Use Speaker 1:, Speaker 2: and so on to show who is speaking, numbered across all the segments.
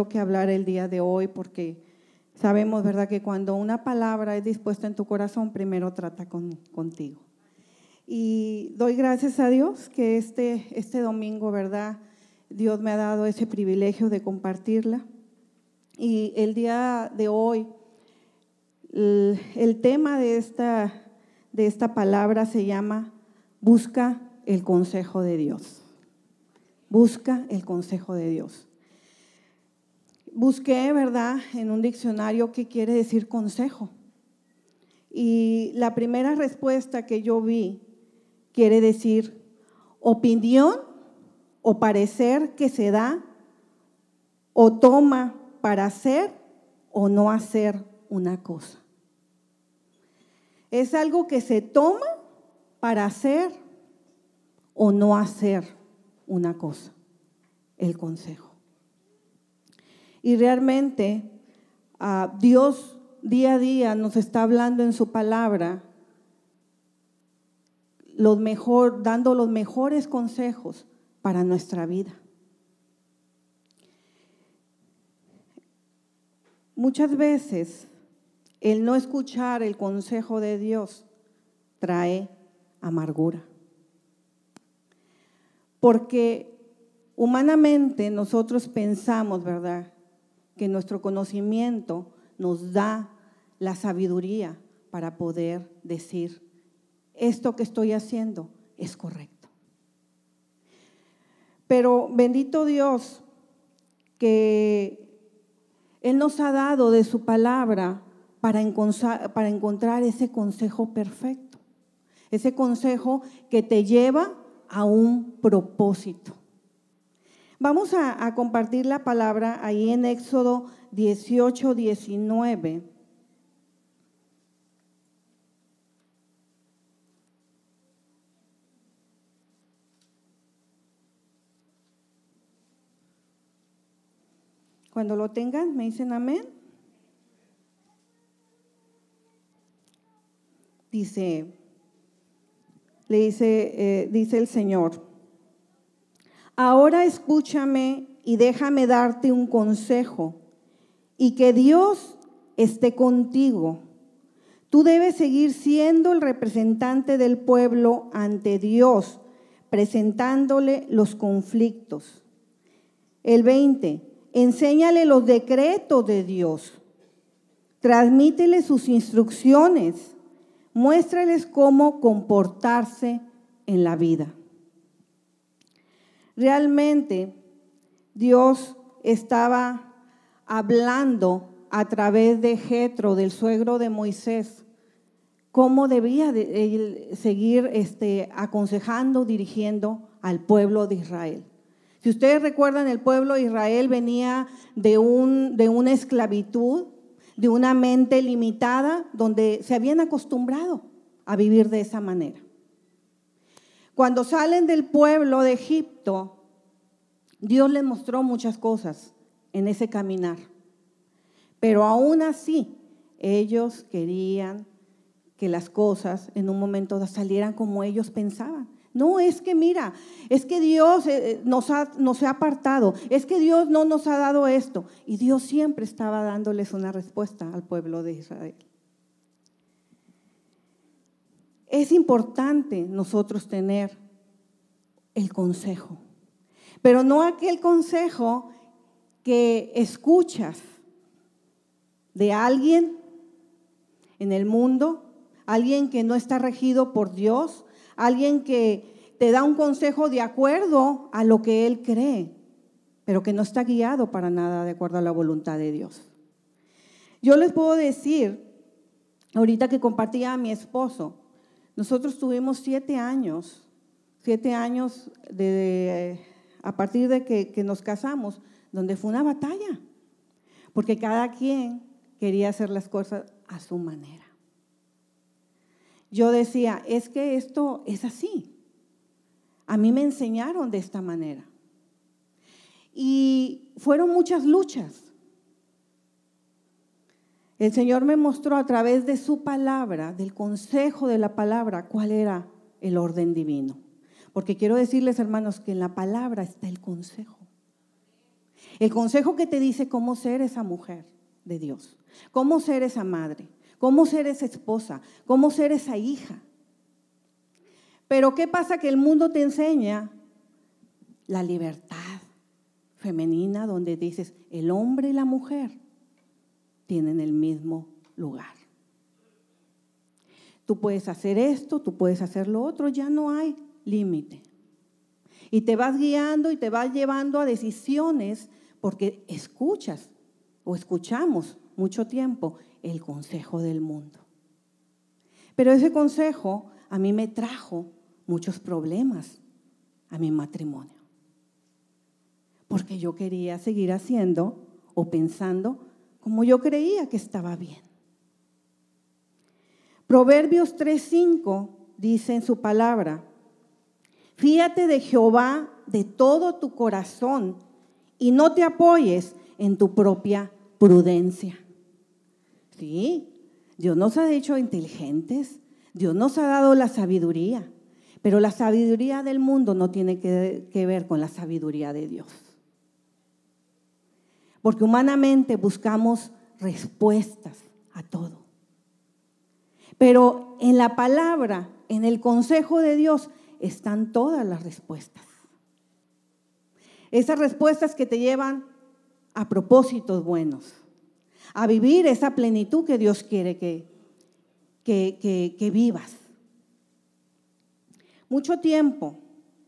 Speaker 1: que hablar el día de hoy porque sabemos, ¿verdad?, que cuando una palabra es dispuesta en tu corazón, primero trata contigo. Y doy gracias a Dios que este domingo, ¿verdad?, Dios me ha dado ese privilegio de compartirla. Y el día de hoy, el tema de esta palabra se llama Busca el consejo de Dios. Busca el consejo de Dios. Busqué, ¿verdad?, en un diccionario qué quiere decir consejo. Y la primera respuesta que yo vi quiere decir opinión o parecer que se da o toma para hacer o no hacer una cosa. Es algo que se toma para hacer o no hacer una cosa, el consejo. Y realmente Dios día a día nos está hablando en su palabra, dando los mejores consejos para nuestra vida. Muchas veces el no escuchar el consejo de Dios trae amargura. Porque humanamente nosotros pensamos, ¿verdad?, que nuestro conocimiento nos da la sabiduría para poder decir, esto que estoy haciendo es correcto. Pero bendito Dios que Él nos ha dado de su palabra para encontrar ese consejo perfecto, ese consejo que te lleva a un propósito. Vamos a compartir la palabra ahí en Éxodo 18, 19. Cuando lo tengan, me dicen amén. Dice el Señor: ahora escúchame y déjame darte un consejo, y que Dios esté contigo. Tú debes seguir siendo el representante del pueblo ante Dios, presentándole los conflictos. El 20, enséñale los decretos de Dios, transmítele sus instrucciones, muéstrales cómo comportarse en la vida. Realmente Dios estaba hablando a través de Jetro, del suegro de Moisés, cómo debía de seguir aconsejando, dirigiendo al pueblo de Israel. Si ustedes recuerdan, el pueblo de Israel venía de una esclavitud, de una mente limitada, donde se habían acostumbrado a vivir de esa manera. Cuando salen del pueblo de Egipto, Dios les mostró muchas cosas en ese caminar. Pero aún así, ellos querían que las cosas en un momento salieran como ellos pensaban. No, es que mira, es que Dios nos ha apartado, es que Dios no nos ha dado esto. Y Dios siempre estaba dándoles una respuesta al pueblo de Israel. Es importante nosotros tener el consejo, pero no aquel consejo que escuchas de alguien en el mundo, alguien que no está regido por Dios, alguien que te da un consejo de acuerdo a lo que él cree, pero que no está guiado para nada de acuerdo a la voluntad de Dios. Yo les puedo decir, ahorita que compartía a mi esposo, nosotros tuvimos 7 años a partir de que nos casamos, donde fue una batalla, porque cada quien quería hacer las cosas a su manera. Yo decía, es que esto es así. A mí me enseñaron de esta manera. Y fueron muchas luchas. El Señor me mostró a través de su palabra, del consejo de la palabra, cuál era el orden divino. Porque quiero decirles, hermanos, que en la palabra está el consejo. El consejo que te dice cómo ser esa mujer de Dios, cómo ser esa madre, cómo ser esa esposa, cómo ser esa hija. Pero ¿qué pasa? Que el mundo te enseña la libertad femenina, donde dices, el hombre y la mujer tienen el mismo lugar. Tú puedes hacer esto, tú puedes hacer lo otro, ya no hay límite. Y te vas guiando y te vas llevando a decisiones porque escuchas o escuchamos mucho tiempo el consejo del mundo. Pero ese consejo a mí me trajo muchos problemas a mi matrimonio. Porque yo quería seguir haciendo o pensando como yo creía que estaba bien. Proverbios 3:5 dice en su palabra: fíate de Jehová de todo tu corazón y no te apoyes en tu propia prudencia. Sí, Dios nos ha hecho inteligentes, Dios nos ha dado la sabiduría, pero la sabiduría del mundo no tiene que ver con la sabiduría de Dios. Porque humanamente buscamos respuestas a todo. Pero en la palabra, en el consejo de Dios, están todas las respuestas. Esas respuestas que te llevan a propósitos buenos, a vivir esa plenitud que Dios quiere que vivas. Mucho tiempo,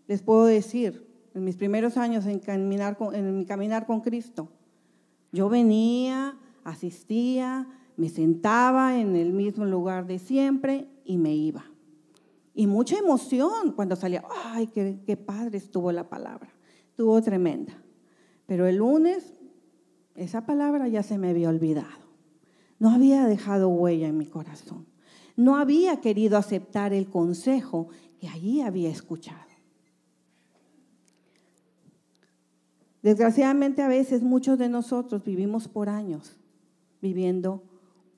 Speaker 1: les puedo decir, en mis primeros años en mi caminar con Cristo, yo venía, asistía, me sentaba en el mismo lugar de siempre y me iba. Y mucha emoción cuando salía. ¡Ay, qué padre estuvo la palabra! Estuvo tremenda. Pero el lunes, esa palabra ya se me había olvidado. No había dejado huella en mi corazón. No había querido aceptar el consejo que allí había escuchado. Desgraciadamente, a veces muchos de nosotros vivimos por años viviendo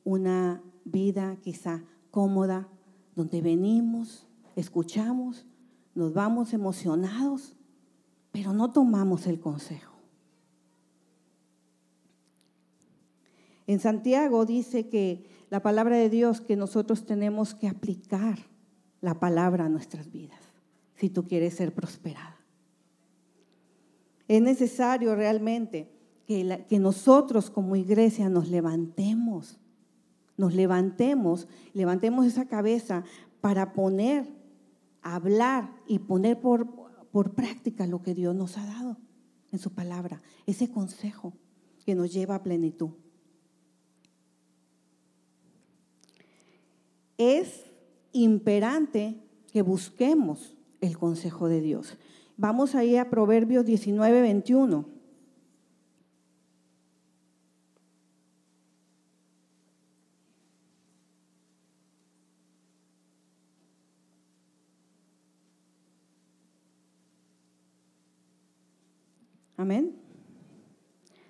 Speaker 1: una vida quizá cómoda, donde venimos, escuchamos, nos vamos emocionados, pero no tomamos el consejo. En Santiago dice que la palabra de Dios, que nosotros tenemos que aplicar la palabra a nuestras vidas, si tú quieres ser prosperada. Es necesario realmente que nosotros como iglesia nos levantemos esa cabeza para hablar y poner por práctica lo que Dios nos ha dado en su palabra, ese consejo que nos lleva a plenitud. Es imperante que busquemos el consejo de Dios. Vamos ahí a Proverbios 19:21. Amén.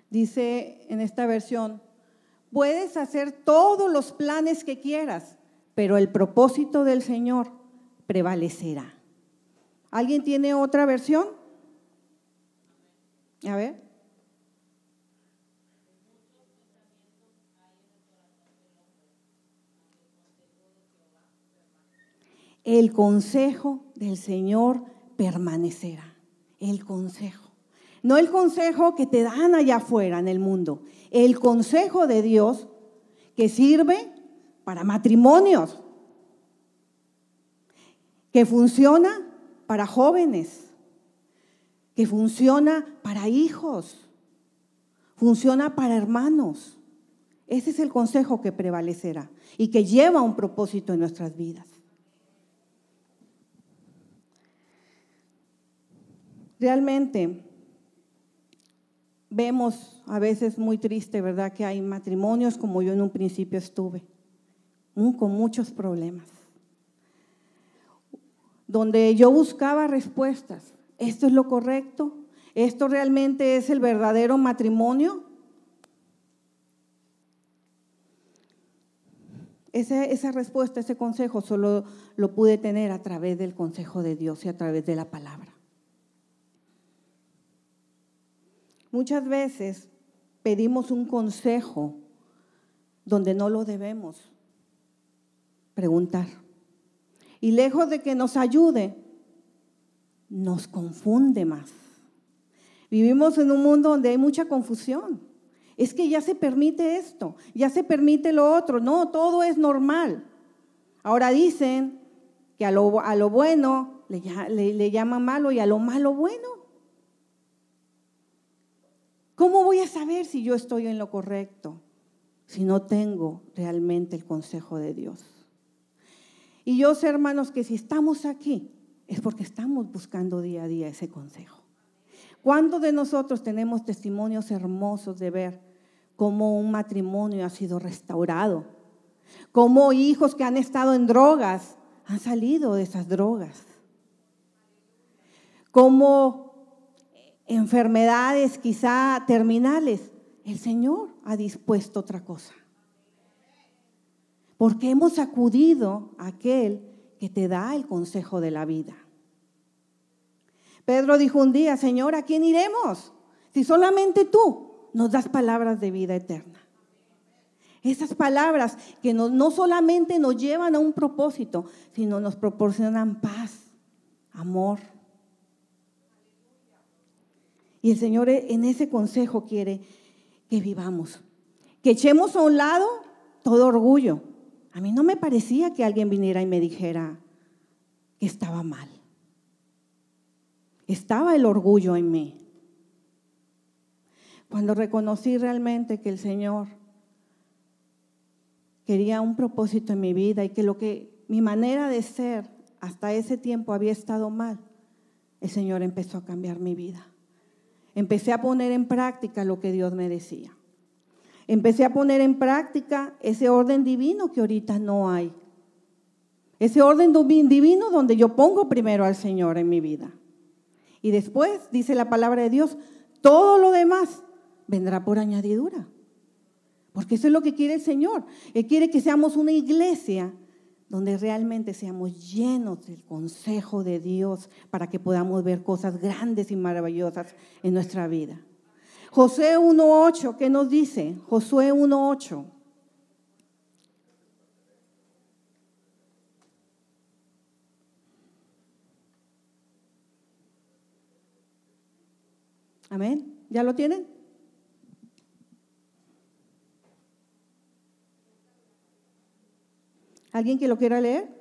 Speaker 1: Dice en esta versión: puedes hacer todos los planes que quieras, pero el propósito del Señor prevalecerá. ¿Alguien tiene otra versión? A ver. El consejo del Señor permanecerá. El consejo. No el consejo que te dan allá afuera en el mundo. El consejo de Dios que sirve para matrimonios, que funciona para jóvenes, que funciona para hijos, funciona para hermanos. Ese es el consejo que prevalecerá y que lleva un propósito en nuestras vidas. Realmente vemos a veces muy triste, ¿verdad?, que hay matrimonios como yo en un principio estuve, con muchos problemas, donde yo buscaba respuestas. ¿Esto es lo correcto? ¿Esto realmente es el verdadero matrimonio? Esa respuesta, ese consejo solo lo pude tener a través del consejo de Dios y a través de la palabra. Muchas veces pedimos un consejo donde no lo debemos preguntar. Y lejos de que nos ayude, nos confunde más. Vivimos en un mundo donde hay mucha confusión. Es que ya se permite esto, ya se permite lo otro. No, todo es normal. Ahora dicen que a lo bueno le llaman malo y a lo malo bueno. ¿Cómo voy a saber si yo estoy en lo correcto si no tengo realmente el consejo de Dios? Y yo sé, hermanos, que si estamos aquí es porque estamos buscando día a día ese consejo. ¿Cuántos de nosotros tenemos testimonios hermosos de ver cómo un matrimonio ha sido restaurado? Cómo hijos que han estado en drogas han salido de esas drogas. Cómo enfermedades quizá terminales, el Señor ha dispuesto otra cosa. Porque hemos acudido a aquel que te da el consejo de la vida. Pedro dijo un día: Señor, ¿a quién iremos? Si solamente tú nos das palabras de vida eterna. Esas palabras que no solamente nos llevan a un propósito, sino nos proporcionan paz, amor. Y el Señor en ese consejo quiere que vivamos, que echemos a un lado todo orgullo. A mí no me parecía que alguien viniera y me dijera que estaba mal. Estaba el orgullo en mí. Cuando reconocí realmente que el Señor quería un propósito en mi vida y que mi manera de ser hasta ese tiempo había estado mal, el Señor empezó a cambiar mi vida. Empecé a poner en práctica lo que Dios me decía. Empecé a poner en práctica ese orden divino que ahorita no hay. Ese orden divino donde yo pongo primero al Señor en mi vida. Y después, dice la palabra de Dios, todo lo demás vendrá por añadidura. Porque eso es lo que quiere el Señor. Él quiere que seamos una iglesia donde realmente seamos llenos del consejo de Dios para que podamos ver cosas grandes y maravillosas en nuestra vida. Josué 1:8, ¿qué nos dice? Josué 1:8. Amén. ¿Ya lo tienen? ¿Alguien que lo quiera leer?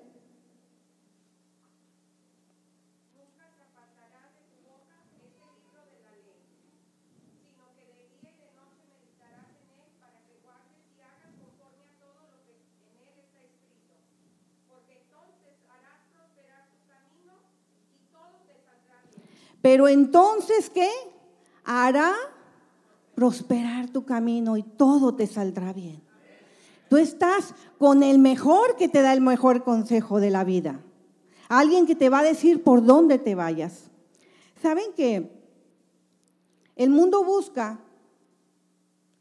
Speaker 1: Pero entonces, ¿qué? Hará prosperar tu camino y todo te saldrá bien. Tú estás con el mejor que te da el mejor consejo de la vida. Alguien que te va a decir por dónde te vayas. ¿Saben que el mundo busca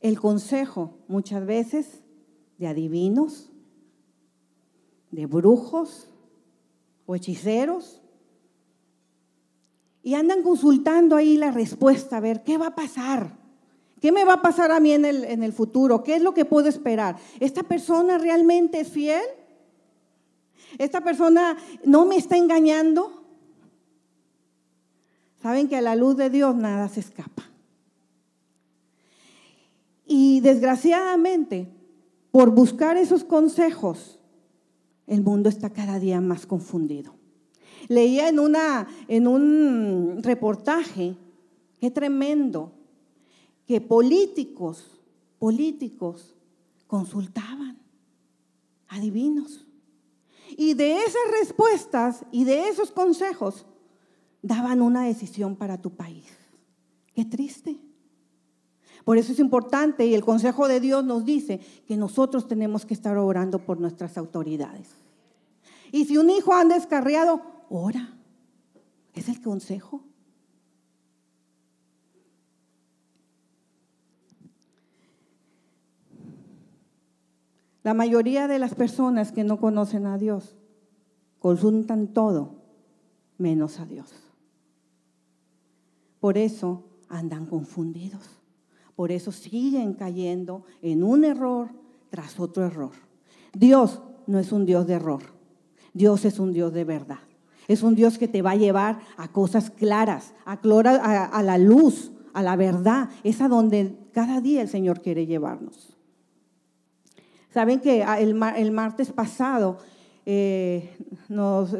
Speaker 1: el consejo muchas veces de adivinos, de brujos o hechiceros? Y andan consultando ahí la respuesta, a ver, ¿qué va a pasar? ¿Qué me va a pasar a mí en el futuro? ¿Qué es lo que puedo esperar? ¿Esta persona realmente es fiel? ¿Esta persona no me está engañando? Saben que a la luz de Dios nada se escapa. Y desgraciadamente, por buscar esos consejos, el mundo está cada día más confundido. Leía en un reportaje, qué tremendo, que políticos consultaban adivinos. Y de esas respuestas y de esos consejos daban una decisión para tu país. Qué triste. Por eso es importante, y el consejo de Dios nos dice que nosotros tenemos que estar orando por nuestras autoridades. Y si un hijo anda descarriado, ora. Es el consejo. La mayoría de las personas que no conocen a Dios consultan todo menos a Dios. Por eso andan confundidos. Por eso siguen cayendo en un error tras otro error. Dios no es un Dios de error. Dios es un Dios de verdad. Es un Dios que te va a llevar a cosas claras, a la luz, a la verdad. Es a donde cada día el Señor quiere llevarnos. Saben que el martes pasado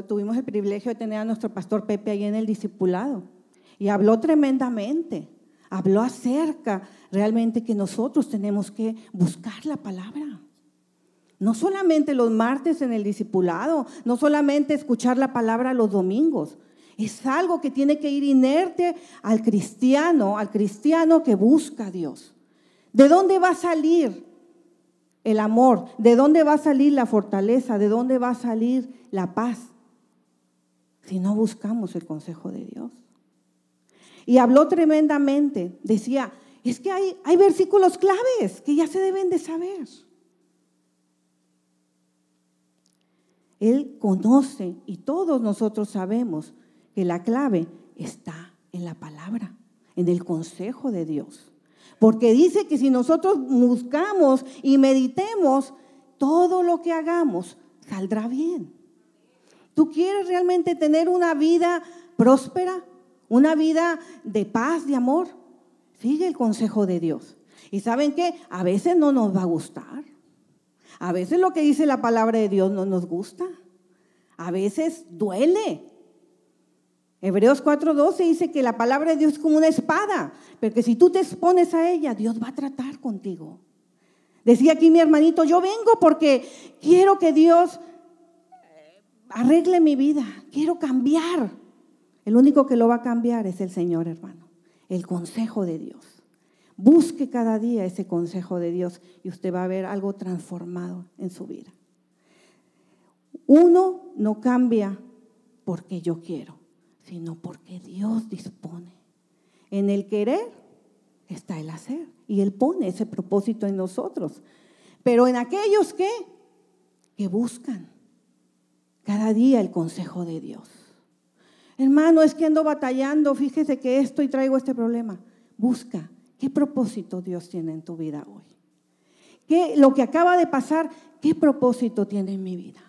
Speaker 1: tuvimos el privilegio de tener a nuestro pastor Pepe ahí en el discipulado y habló tremendamente. Habló acerca realmente que nosotros tenemos que buscar la palabra. No solamente los martes en el discipulado, no solamente escuchar la palabra los domingos. Es algo que tiene que ir inerte al cristiano que busca a Dios. ¿De dónde va a salir el amor? ¿De dónde va a salir la fortaleza? ¿De dónde va a salir la paz? Si no buscamos el consejo de Dios. Y habló tremendamente. Decía, es que hay versículos claves que ya se deben de saber. Él conoce y todos nosotros sabemos que la clave está en la palabra, en el consejo de Dios. Porque dice que si nosotros buscamos y meditemos, todo lo que hagamos saldrá bien. ¿Tú quieres realmente tener una vida próspera? ¿Una vida de paz, de amor? Sigue el consejo de Dios. ¿Y saben qué? A veces no nos va a gustar. A veces lo que dice la palabra de Dios no nos gusta. A veces duele. Hebreos 4:12 dice que la palabra de Dios es como una espada, pero que si tú te expones a ella, Dios va a tratar contigo. Decía aquí mi hermanito, yo vengo porque quiero que Dios arregle mi vida, quiero cambiar. El único que lo va a cambiar es el Señor, hermano, el consejo de Dios. Busque cada día ese consejo de Dios y usted va a ver algo transformado en su vida. Uno no cambia porque yo quiero, sino porque Dios dispone. En el querer está el hacer y Él pone ese propósito en nosotros. Pero en aquellos que buscan cada día el consejo de Dios. Hermano, es que ando batallando, fíjese que esto y traigo este problema. Busca. ¿Qué propósito Dios tiene en tu vida hoy? Lo que acaba de pasar, ¿qué propósito tiene en mi vida?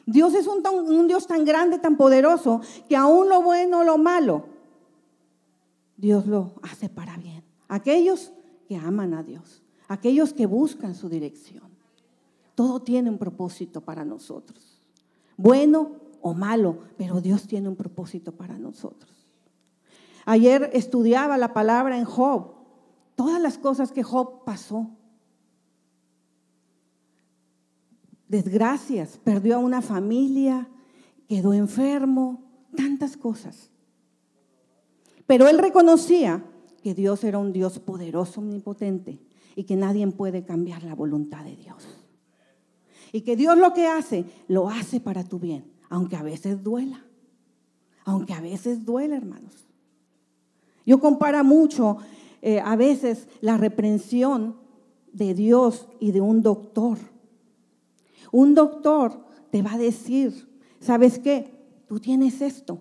Speaker 1: Dios es un Dios tan grande, tan poderoso, que aún lo bueno o lo malo, Dios lo hace para bien. Aquellos que aman a Dios, aquellos que buscan su dirección. Todo tiene un propósito para nosotros. Bueno o malo, pero Dios tiene un propósito para nosotros. Ayer estudiaba la palabra en Job. Todas las cosas que Job pasó. Desgracias, perdió a una familia, quedó enfermo, tantas cosas. Pero él reconocía que Dios era un Dios poderoso, omnipotente y que nadie puede cambiar la voluntad de Dios. Y que Dios lo que hace, lo hace para tu bien, aunque a veces duela. Aunque a veces duela, hermanos. Yo comparo mucho a veces la reprensión de Dios y de un doctor. Un doctor te va a decir, ¿sabes qué? Tú tienes esto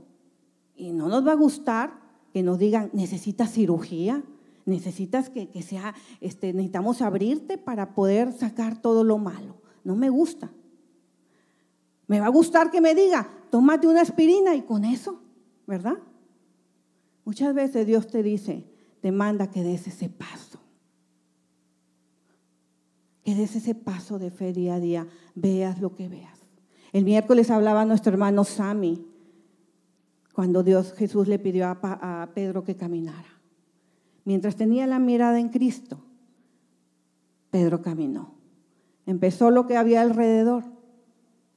Speaker 1: y no nos va a gustar que nos digan, necesitas cirugía, necesitas que sea, necesitamos abrirte para poder sacar todo lo malo. No me gusta. Me va a gustar que me diga, tómate una aspirina y con eso, ¿verdad? Muchas veces Dios te dice, te manda que des ese paso. Que des ese paso de fe día a día, veas lo que veas. El miércoles hablaba nuestro hermano Sammy, cuando Jesús le pidió a Pedro que caminara. Mientras tenía la mirada en Cristo, Pedro caminó. Empezó lo que había alrededor,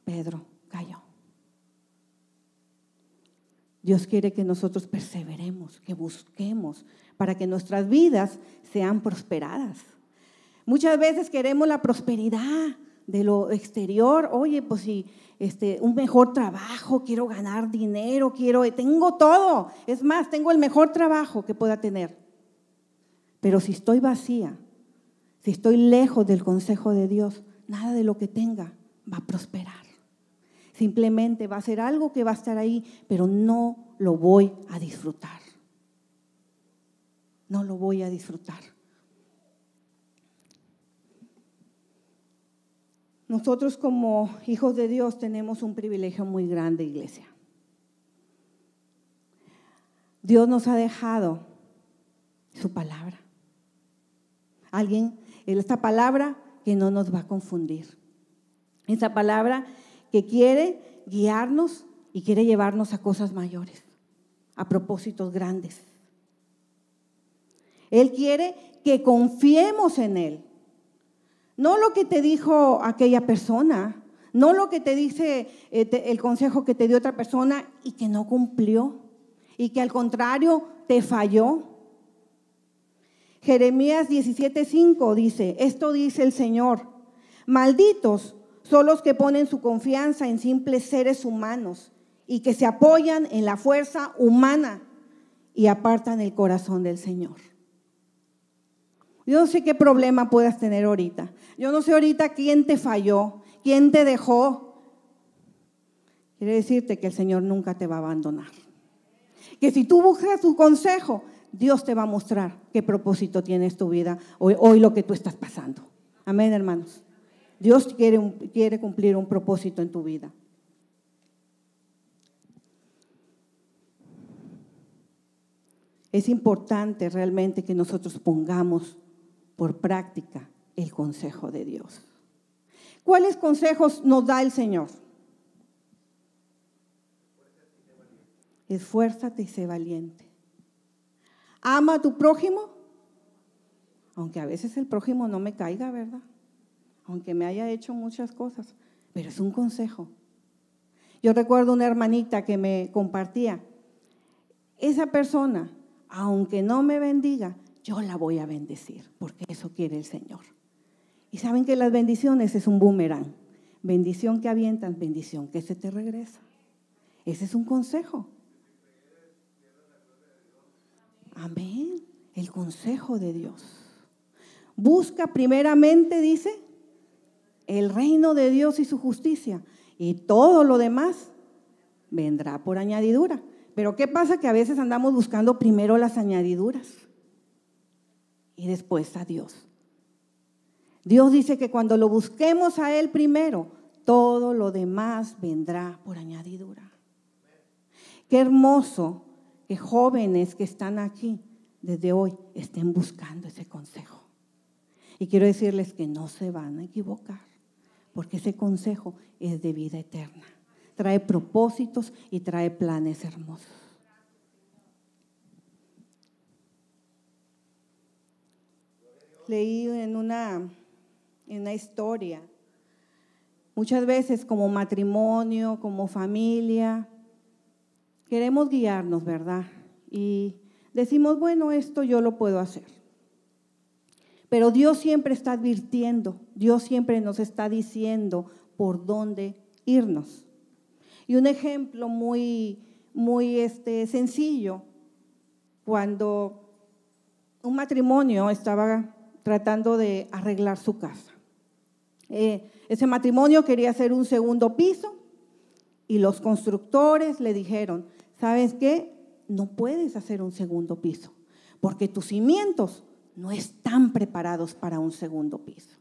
Speaker 1: Pedro cayó. Dios quiere que nosotros perseveremos, que busquemos para que nuestras vidas sean prosperadas. Muchas veces queremos la prosperidad de lo exterior. Oye, pues si un mejor trabajo, quiero ganar dinero, tengo todo. Es más, tengo el mejor trabajo que pueda tener. Pero si estoy vacía, si estoy lejos del consejo de Dios, nada de lo que tenga va a prosperar. Simplemente va a ser algo que va a estar ahí, pero no lo voy a disfrutar. no lo voy a disfrutar. Nosotros como hijos de Dios tenemos un privilegio muy grande, iglesia. Dios nos ha dejado su palabra. Esta palabra que no nos va a confundir. Esta palabra que quiere guiarnos y quiere llevarnos a cosas mayores, a propósitos grandes. Él quiere que confiemos en Él. No lo que te dijo aquella persona, no lo que te dice el consejo que te dio otra persona y que no cumplió, y que al contrario te falló. Jeremías 17:5 dice, esto dice el Señor, malditos son los que ponen su confianza en simples seres humanos y que se apoyan en la fuerza humana y apartan el corazón del Señor. Yo no sé qué problema puedas tener ahorita. Yo no sé ahorita quién te falló, quién te dejó. Quiere decirte que el Señor nunca te va a abandonar. Que si tú buscas su consejo, Dios te va a mostrar qué propósito tienes tu vida hoy lo que tú estás pasando. Amén, hermanos. Dios quiere cumplir un propósito en tu vida. Es importante realmente que nosotros pongamos por práctica el consejo de Dios. ¿Cuáles consejos nos da el Señor? Esfuérzate y sé valiente. Ama a tu prójimo, aunque a veces el prójimo no me caiga, ¿verdad? Aunque me haya hecho muchas cosas, pero es un consejo. Yo recuerdo una hermanita que me compartía, esa persona, aunque no me bendiga, yo la voy a bendecir, porque eso quiere el Señor. Y saben que las bendiciones es un boomerang. Bendición que avientan, bendición que se te regresa. Ese es un consejo. Amén. El consejo de Dios. Busca primeramente, dice, el reino de Dios y su justicia, y todo lo demás vendrá por añadidura. Pero ¿qué pasa? Que a veces andamos buscando primero las añadiduras y después a Dios. Dios dice que cuando lo busquemos a Él primero, todo lo demás vendrá por añadidura. Qué hermoso que jóvenes que están aquí desde hoy estén buscando ese consejo. Y quiero decirles que no se van a equivocar, porque ese consejo es de vida eterna. Trae propósitos y trae planes hermosos. Leí en una historia, muchas veces como matrimonio, como familia, queremos guiarnos, ¿verdad? Y decimos, bueno, esto yo lo puedo hacer. Pero Dios siempre está advirtiendo, Dios siempre nos está diciendo por dónde irnos. Y un ejemplo muy sencillo, cuando un matrimonio estaba tratando de arreglar su casa. Ese matrimonio quería hacer un segundo piso y los constructores le dijeron, ¿sabes qué? No puedes hacer un segundo piso porque tus cimientos no están preparados para un segundo piso.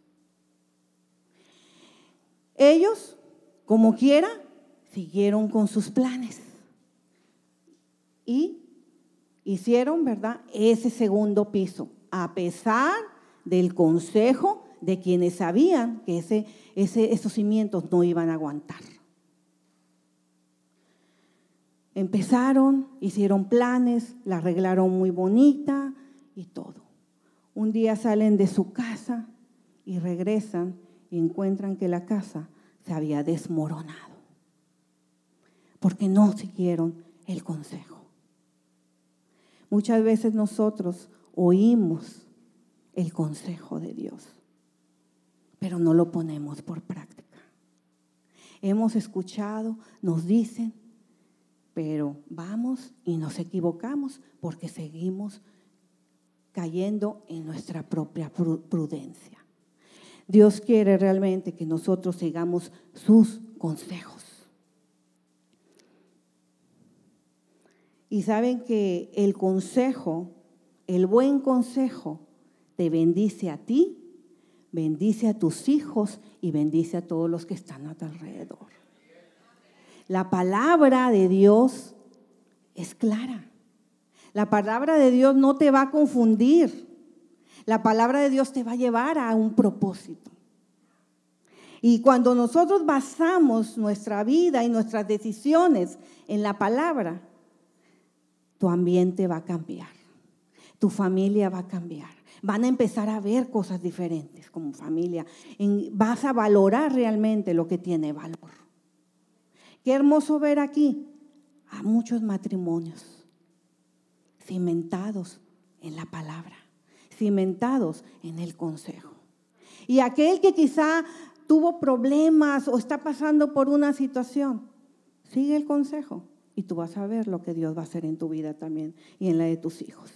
Speaker 1: Ellos, como quiera, siguieron con sus planes y hicieron, ¿verdad?, ese segundo piso, a pesar del consejo de quienes sabían que esos cimientos no iban a aguantar. Empezaron, hicieron planes, la arreglaron muy bonita y todo. Un día salen de su casa y regresan y encuentran que la casa se había desmoronado porque no siguieron el consejo. Muchas veces nosotros oímos el consejo de Dios, pero no lo ponemos por práctica. Hemos escuchado, nos dicen, pero vamos y nos equivocamos porque seguimos cayendo en nuestra propia prudencia. Dios quiere realmente que nosotros sigamos sus consejos. Y saben que el consejo el buen consejo te bendice a ti, bendice a tus hijos y bendice a todos los que están a tu alrededor. La palabra de Dios es clara. La palabra de Dios no te va a confundir. La palabra de Dios te va a llevar a un propósito. Y cuando nosotros basamos nuestra vida y nuestras decisiones en la palabra, tu ambiente va a cambiar, tu familia va a cambiar, van a empezar a ver cosas diferentes como familia, vas a valorar realmente lo que tiene valor. Qué hermoso ver aquí a muchos matrimonios cimentados en la palabra, cimentados en el consejo. Y aquel que quizá tuvo problemas o está pasando por una situación, sigue el consejo y tú vas a ver lo que Dios va a hacer en tu vida también y en la de tus hijos.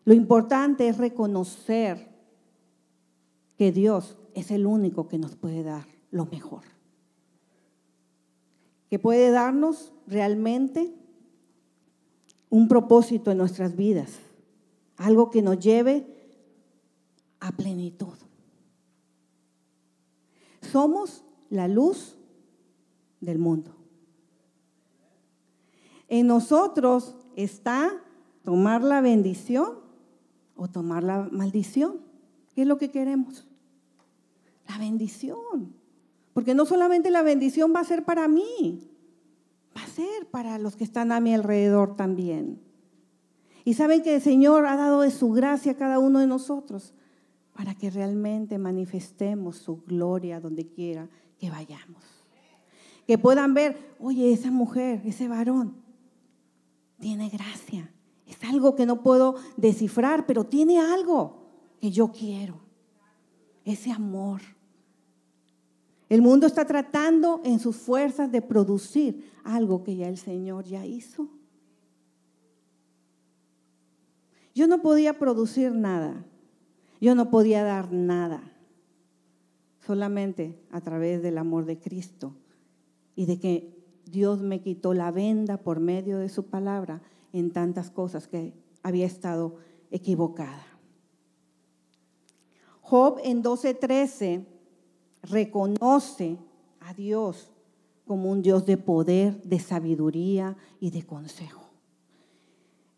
Speaker 1: Lo importante es reconocer que Dios es el único que nos puede dar lo mejor, que puede darnos realmente un propósito en nuestras vidas, algo que nos lleve a plenitud. Somos la luz del mundo. En nosotros está tomar la bendición o tomar la maldición. ¿Qué es lo que queremos? La bendición. Porque no solamente la bendición va a ser para mí, va a ser para los que están a mi alrededor también. Y saben que el Señor ha dado de su gracia a cada uno de nosotros para que realmente manifestemos su gloria donde quiera que vayamos. Que puedan ver, oye, esa mujer, ese varón, tiene gracia. Es algo que no puedo descifrar, pero tiene algo que yo quiero. Ese amor. El mundo está tratando en sus fuerzas de producir algo que ya el Señor ya hizo. Yo no podía producir nada. Yo no podía dar nada. Solamente a través del amor de Cristo y de que Dios me quitó la venda por medio de su palabra en tantas cosas que había estado equivocada. Job en 12:13 reconoce a Dios como un Dios de poder, de sabiduría y de consejo.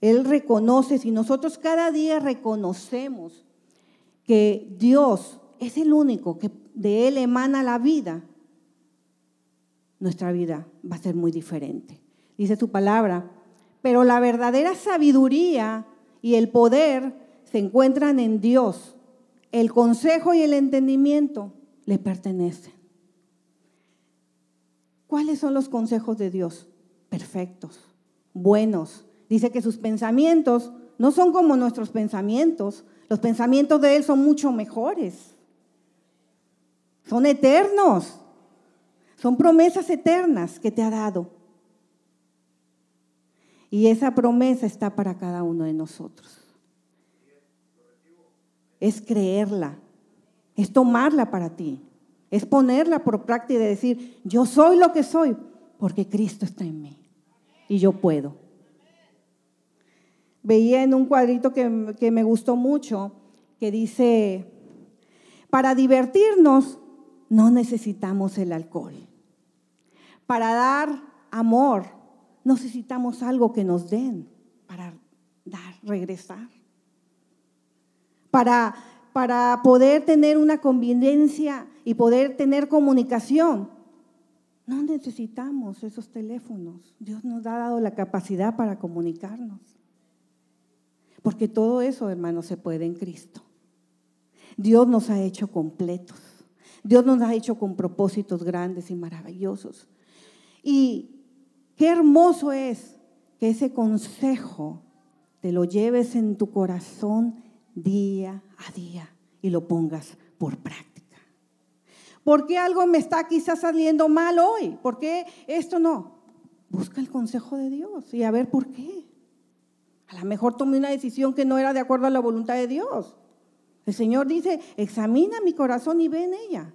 Speaker 1: Él reconoce, si nosotros cada día reconocemos que Dios es el único que de Él emana la vida, nuestra vida va a ser muy diferente. Dice su palabra, pero la verdadera sabiduría y el poder se encuentran en Dios. El consejo y el entendimiento le pertenecen. ¿Cuáles son los consejos de Dios? Perfectos, buenos. Dice que sus pensamientos no son como nuestros pensamientos. Los pensamientos de Él son mucho mejores. Son eternos. Son promesas eternas que te ha dado. Y esa promesa está para cada uno de nosotros. Es creerla, es tomarla para ti, es ponerla por práctica y decir, yo soy lo que soy porque Cristo está en mí y yo puedo. Veía en un cuadrito que me gustó mucho que dice, para divertirnos no necesitamos el alcohol. Para dar amor necesitamos algo que nos den para dar, regresar. Para poder tener una convivencia y poder tener comunicación, no necesitamos esos teléfonos. Dios nos ha dado la capacidad para comunicarnos. Porque todo eso, hermanos, se puede en Cristo. Dios nos ha hecho completos. Dios nos ha hecho con propósitos grandes y maravillosos. Y qué hermoso es que ese consejo te lo lleves en tu corazón día a día y lo pongas por práctica. ¿Por qué algo me está quizás saliendo mal hoy? ¿Por qué esto no? Busca el consejo de Dios y a ver por qué. A lo mejor tomé una decisión que no era de acuerdo a la voluntad de Dios. El Señor dice, examina mi corazón y ve en ella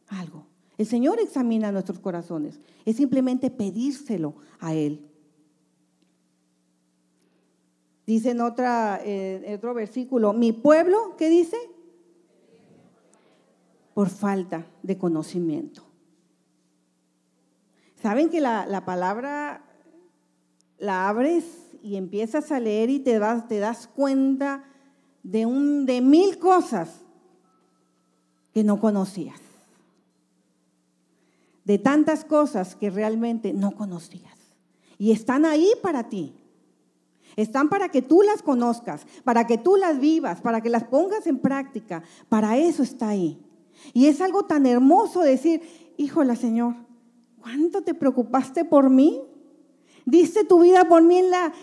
Speaker 1: algo. El Señor examina nuestros corazones. Es simplemente pedírselo a Él. Dice en otro versículo, mi pueblo, ¿qué dice? Por falta de conocimiento. ¿Saben que la palabra la abres y empiezas a leer y te das cuenta de 1000 cosas que no conocías? De tantas cosas que realmente no conocías. Y están ahí para ti. Están para que tú las conozcas, para que tú las vivas, para que las pongas en práctica. Para eso está ahí. Y es algo tan hermoso decir, híjole, Señor, ¿cuánto te preocupaste por mí? Diste tu vida por mí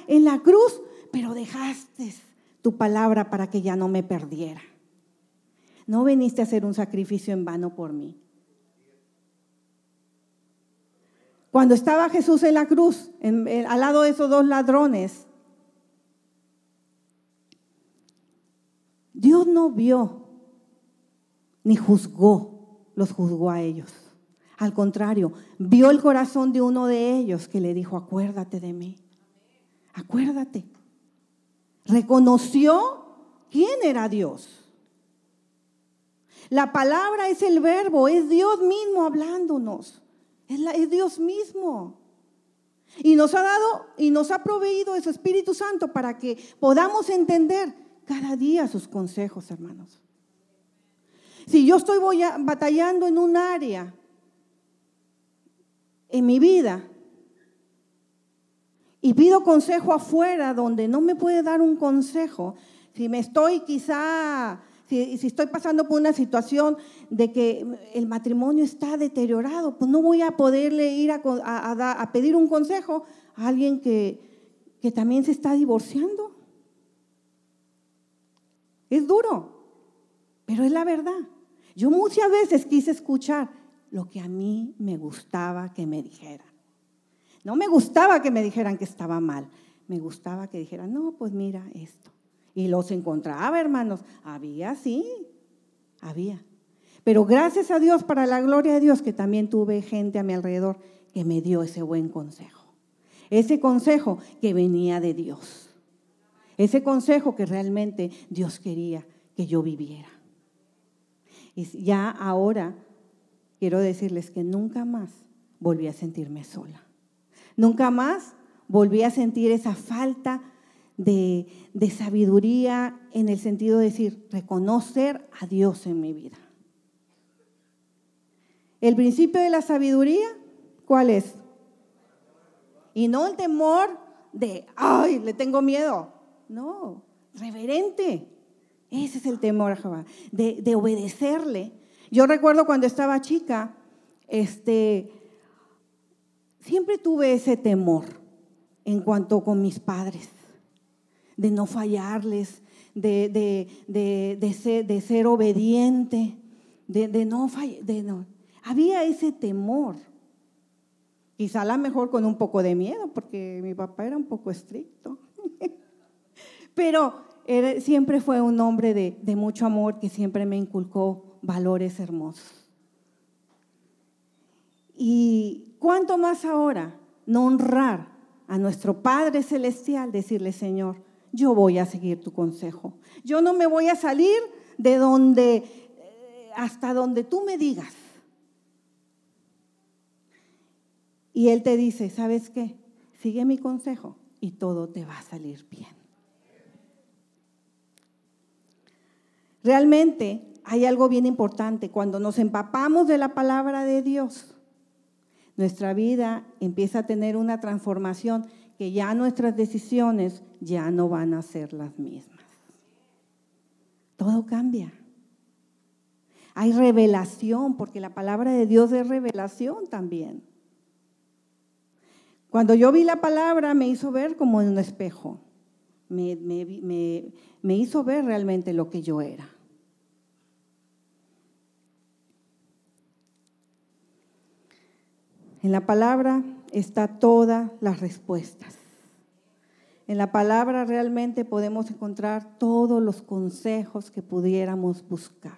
Speaker 1: en la cruz, pero dejaste tu palabra para que ya no me perdiera. No viniste a hacer un sacrificio en vano por mí. Cuando estaba Jesús en la cruz, al lado de esos 2 ladrones, Dios no vio ni los juzgó a ellos. Al contrario, vio el corazón de uno de ellos que le dijo, acuérdate de mí, acuérdate. Reconoció quién era Dios. La palabra es el verbo, es Dios mismo hablándonos, es Dios mismo. Y nos ha dado y nos ha proveído de su Espíritu Santo para que podamos entender cada día sus consejos, hermanos. Si yo estoy batallando en un área en mi vida y pido consejo afuera donde no me puede dar un consejo, si estoy pasando por una situación de que el matrimonio está deteriorado, pues no voy a poderle ir a pedir un consejo a alguien que también se está divorciando. Es duro, pero es la verdad. Yo muchas veces quise escuchar lo que a mí me gustaba que me dijeran. No me gustaba que me dijeran que estaba mal, me gustaba que dijeran, no, pues mira esto. Y los encontraba, hermanos, había. Pero gracias a Dios, para la gloria de Dios, que también tuve gente a mi alrededor que me dio ese buen consejo. Ese consejo que venía de Dios. Ese consejo que realmente Dios quería que yo viviera. Y ya ahora quiero decirles que nunca más volví a sentirme sola. Nunca más volví a sentir esa falta de sabiduría en el sentido de decir, reconocer a Dios en mi vida. El principio de la sabiduría, ¿cuál es? Y no el temor de, ay, le tengo miedo. No, reverente. Ese es el temor a Jehová, de obedecerle. Yo recuerdo cuando estaba chica, siempre tuve ese temor en cuanto con mis padres, de no fallarles, de ser obediente, de no fallar. Había ese temor. Quizá a lo mejor con un poco de miedo, porque mi papá era un poco estricto. Pero siempre fue un hombre de mucho amor que siempre me inculcó valores hermosos. Y cuánto más ahora no honrar a nuestro Padre Celestial, decirle, Señor, yo voy a seguir tu consejo. Yo no me voy a salir de hasta donde tú me digas. Y Él te dice, ¿sabes qué? Sigue mi consejo y todo te va a salir bien. Realmente hay algo bien importante. Cuando nos empapamos de la palabra de Dios, nuestra vida empieza a tener una transformación que ya nuestras decisiones ya no van a ser las mismas. Todo cambia. Hay revelación, porque la palabra de Dios es revelación también. Cuando yo vi la palabra me hizo ver como en un espejo. Me hizo ver realmente lo que yo era. En la palabra está todas las respuestas. En la palabra realmente podemos encontrar todos los consejos que pudiéramos buscar,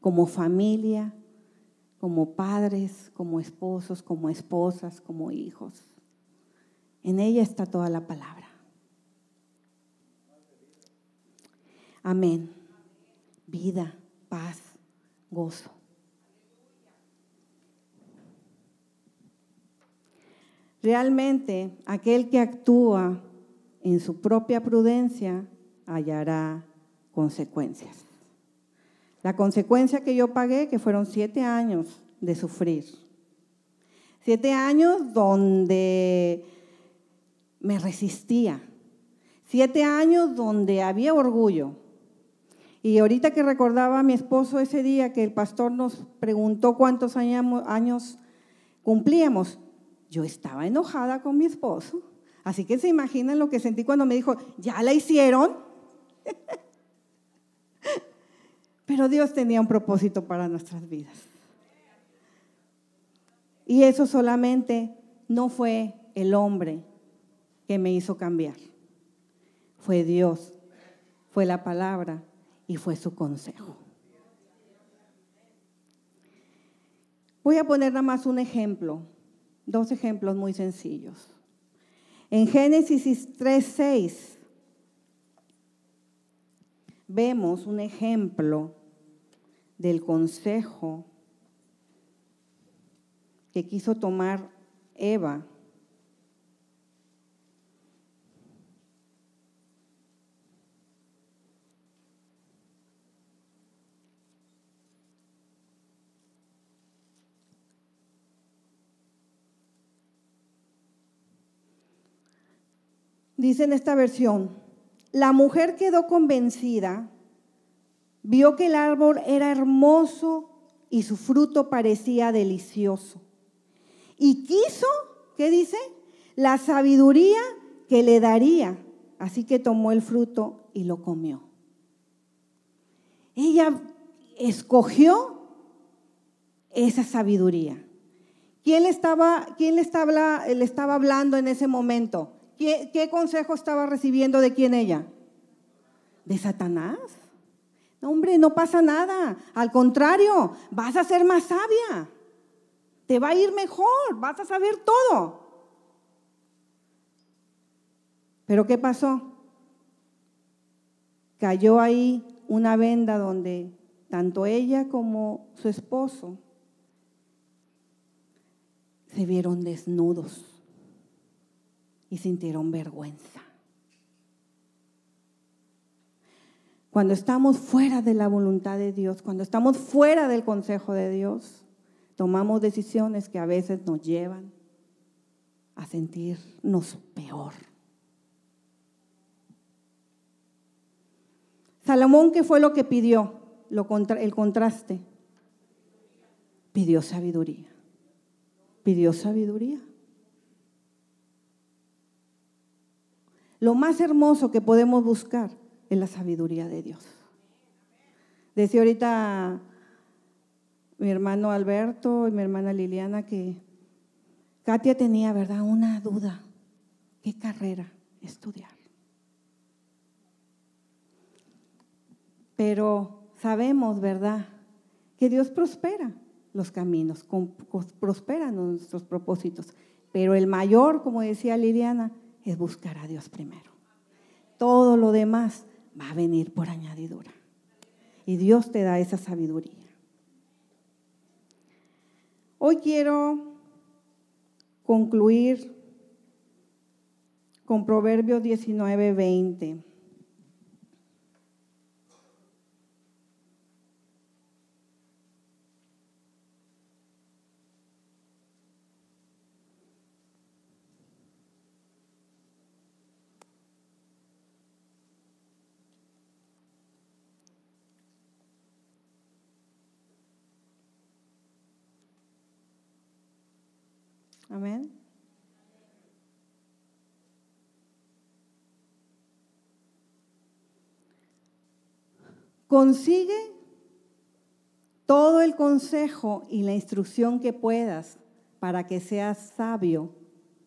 Speaker 1: como familia, como padres, como esposos, como esposas, como hijos. En ella está toda la palabra. Amén. Vida, paz, gozo. Realmente, aquel que actúa en su propia prudencia hallará consecuencias. La consecuencia que yo pagué, que fueron 7 años de sufrir. 7 años donde me resistía. 7 años donde había orgullo. Y ahorita que recordaba a mi esposo ese día que el pastor nos preguntó cuántos años cumplíamos, yo estaba enojada con mi esposo. Así que se imaginan lo que sentí cuando me dijo, ¿ya la hicieron? Pero Dios tenía un propósito para nuestras vidas. Y eso solamente no fue el hombre que me hizo cambiar. Fue Dios, fue la palabra y fue su consejo. Voy a poner nada más un ejemplo, 2 ejemplos muy sencillos. En Génesis 3:6 vemos un ejemplo del consejo que quiso tomar Eva. Dice en esta versión, la mujer quedó convencida, vio que el árbol era hermoso y su fruto parecía delicioso. Y quiso, ¿qué dice? La sabiduría que le daría. Así que tomó el fruto y lo comió. Ella escogió esa sabiduría. ¿Quién le estaba hablando en ese momento? ¿Qué consejo estaba recibiendo de quién ella? ¿De Satanás? No, hombre, no pasa nada. Al contrario, vas a ser más sabia. Te va a ir mejor, vas a saber todo. ¿Pero qué pasó? Cayó ahí una venda donde tanto ella como su esposo se vieron desnudos y sintieron vergüenza. Cuando estamos fuera de la voluntad de Dios, cuando estamos fuera del consejo de Dios, tomamos decisiones que a veces nos llevan a sentirnos peor. Salomón, ¿qué fue lo que pidió? El contraste. Pidió sabiduría. Pidió sabiduría. Lo más hermoso que podemos buscar es la sabiduría de Dios. Decía ahorita mi hermano Alberto y mi hermana Liliana que Katia tenía, ¿verdad?, una duda. ¿Qué carrera estudiar? Pero sabemos, ¿verdad?, que Dios prospera los caminos, prospera nuestros propósitos. Pero el mayor, como decía Liliana, es buscar a Dios primero. Todo lo demás va a venir por añadidura. Y Dios te da esa sabiduría. Hoy quiero concluir con Proverbios 19:20. Amén. Consigue todo el consejo y la instrucción que puedas para que seas sabio.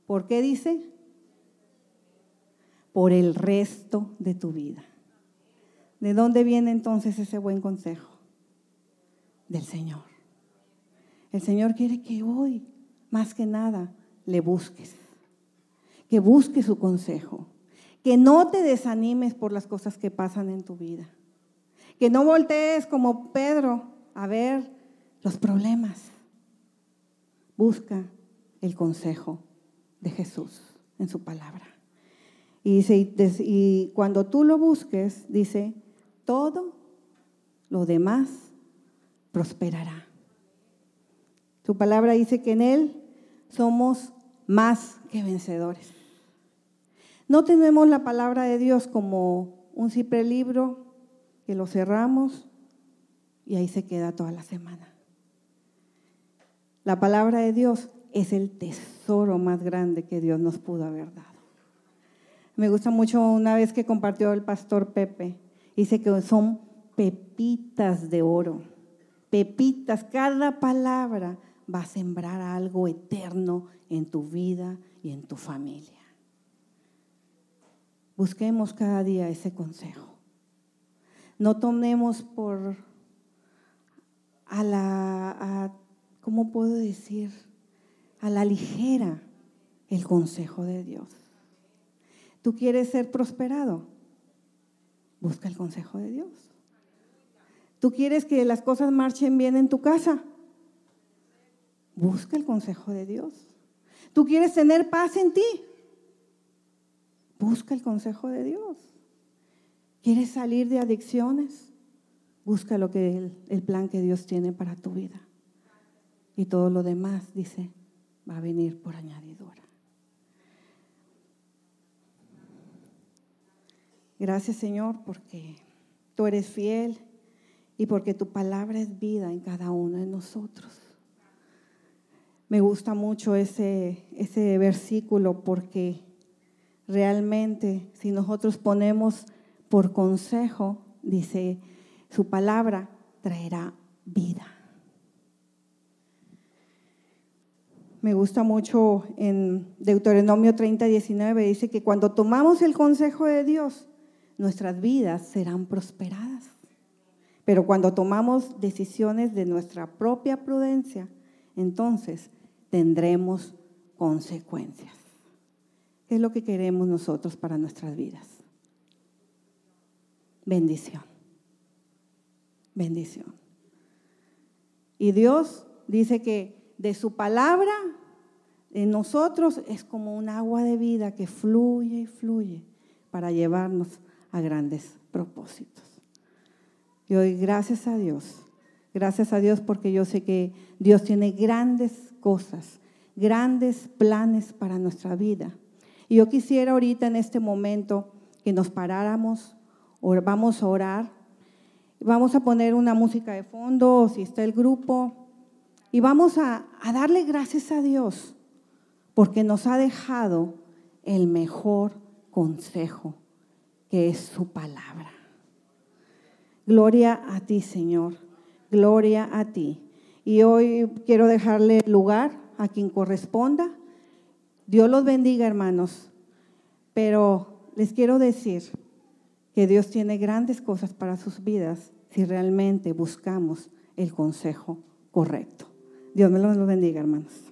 Speaker 1: ¿Por qué dice? Por el resto de tu vida. ¿De dónde viene entonces ese buen consejo? Del Señor. El Señor quiere que hoy, más que nada, le busques. Que busques su consejo. Que no te desanimes por las cosas que pasan en tu vida. Que no voltees como Pedro a ver los problemas. Busca el consejo de Jesús en su palabra. Y dice, y cuando tú lo busques, dice, todo lo demás prosperará. Su palabra dice que en Él somos más que vencedores. No tenemos la palabra de Dios como un simple libro que lo cerramos y ahí se queda toda la semana. La palabra de Dios es el tesoro más grande que Dios nos pudo haber dado. Me gusta mucho una vez que compartió el pastor Pepe, dice que son pepitas de oro, pepitas, cada palabra va a sembrar algo eterno en tu vida y en tu familia. Busquemos cada día ese consejo. No tomemos ¿cómo puedo decir? A la ligera el consejo de Dios. ¿Tú quieres ser prosperado? Busca el consejo de Dios. ¿Tú quieres que las cosas marchen bien en tu casa? Busca el consejo de Dios. ¿Tú quieres tener paz en ti? Busca el consejo de Dios. ¿Quieres salir de adicciones? Busca el plan que Dios tiene para tu vida. Y todo lo demás, dice, va a venir por añadidura. Gracias, Señor, porque tú eres fiel y porque tu palabra es vida en cada uno de nosotros. Me gusta mucho ese versículo porque realmente si nosotros ponemos por consejo, dice, su palabra traerá vida. Me gusta mucho en Deuteronomio 30:19, dice que cuando tomamos el consejo de Dios, nuestras vidas serán prosperadas. Pero cuando tomamos decisiones de nuestra propia prudencia, entonces tendremos consecuencias. ¿Qué es lo que queremos nosotros para nuestras vidas? Bendición. Bendición. Y Dios dice que de su palabra en nosotros es como un agua de vida que fluye y fluye para llevarnos a grandes propósitos. Y hoy gracias a Dios porque yo sé que Dios tiene grandes cosas, grandes planes para nuestra vida. Y yo quisiera ahorita en este momento que nos paráramos, vamos a orar, vamos a poner una música de fondo, o si está el grupo, y vamos a darle gracias a Dios porque nos ha dejado el mejor consejo, que es su palabra. Gloria a ti, Señor, gloria a ti. Y hoy quiero dejarle lugar a quien corresponda. Dios los bendiga, hermanos, pero les quiero decir que Dios tiene grandes cosas para sus vidas si realmente buscamos el consejo correcto. Dios me los bendiga, hermanos.